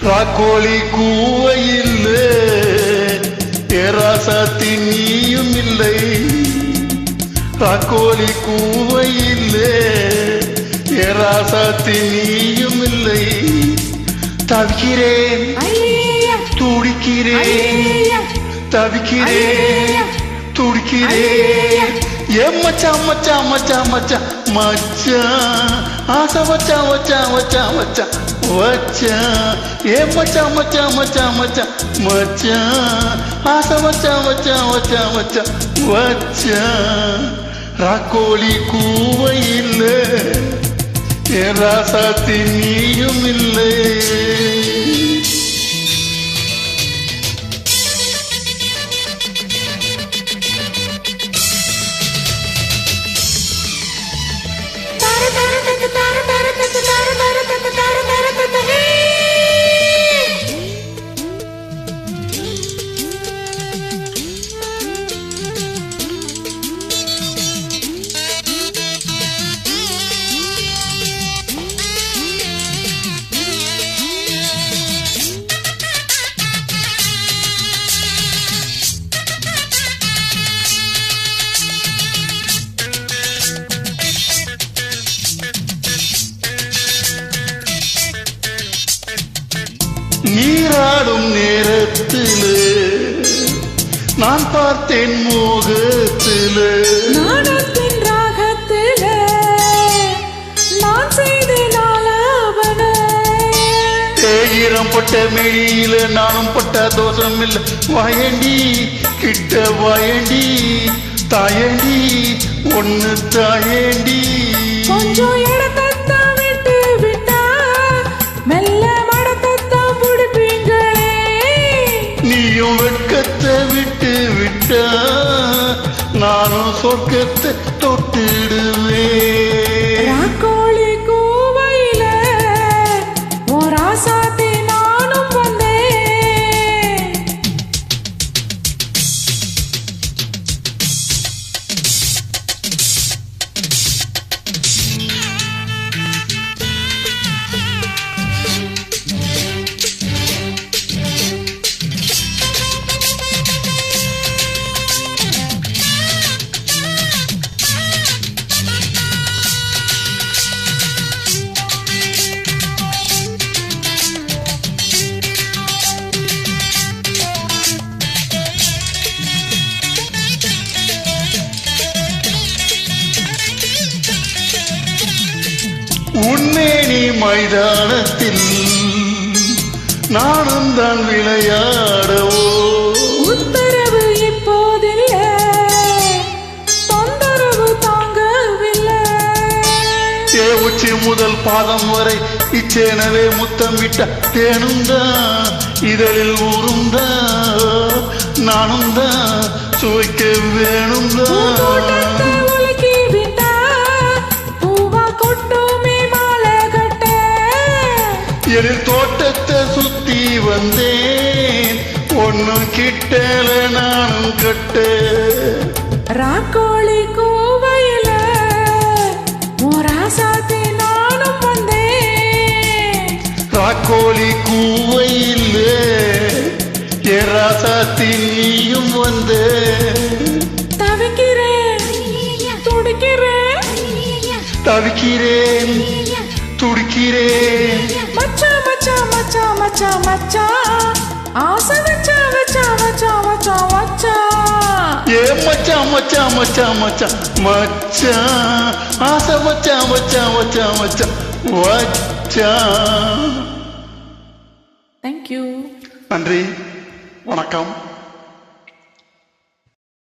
ராக்கோழி கூவையில்லை ஏராசாத்தி நீயும் இல்லை. ராக்கோழி கூவையில்லை ஏராசாத்தி நீயும் இல்லை. தவிக்கிறேன் துடிக்கிறேன் தவிக்கிறேன் துடிக்கிறேன். ஏன் மச்சான் மச்சான் மச்சான் மச்சான் மச்சான் ஆசை வச்சான் வச்சான் வச்சான் வச்சான் வச்சான். ஏன் மச்சான் மச்சான் மச்சான் மச்சான் மச்சான் ஆசை வச்சான் வச்சான் வச்சான் வச்சான் வச்சான். ராக்கோழி கூவை இல்லை என் ராசாத்தி நீயும் இல்லை. நீராடும் நேரத்தில் நான் பார்த்தேன் மோகத்தில் நாடத்தின் ராகத்தில் நான் செய்தேன் ஆலாபன. ஈரம் பட்ட மெழியில நானும் பட்ட தோஷம் இல்லை. வாயண்டி கிட்ட வாயண்டி தாயண்டி ஒன்னு தாயண்டி. கொஞ்சம் இடத்தான் விட்டு விட்டா மெல்ல மடத்தான் பிடிப்பீங்களே. நீயும் வெட்கத்தை விட்டு விட்டா நானும் சொர்க்கத்தை தொட்டிடுவேன். ராக்கோழி கூவையில ஓ ராசாத்தி நானும் வந்தேன். உன்மேனி மைதானத்தில் நானும் தான் விளையாடவோ. உத்தரவு இப்போதில்லை தொந்தரவு தாங்கவில்லை. உச்சி முதல் பாதம் வரை இச்சேனவே முத்தம் விட்ட தேனும் தான் இதழில் ஊரும் தான் நானும் தான் சுவைக்க வேணும் தான். எழில் தோட்டத்தை சுத்தி வந்தேன் ஒன்னும் கிட்டல நானும் கட்ட. ராக்கோழி கூவையில ராசாத்தி நானும் வந்தேன். ராக்கோழி கூவையில் ராசாத்தி நீயும் வந்து. தவிக்கிறேன் துடிக்கிறேன் தவிக்கிறேன் துடிக்கிறேன். மச்சா மச்சா மச்சா மச்சா மச்சா ஆசை வச்சா வச்சா வச்சா வச்சா வச்சா. ஏ மச்சா மச்சா மச்சா மச்சா மச்சா ஆசை வச்சா வச்சா வச்சா வச்சா வச்சா. தேங்க்யூ. நன்றி, வணக்கம்.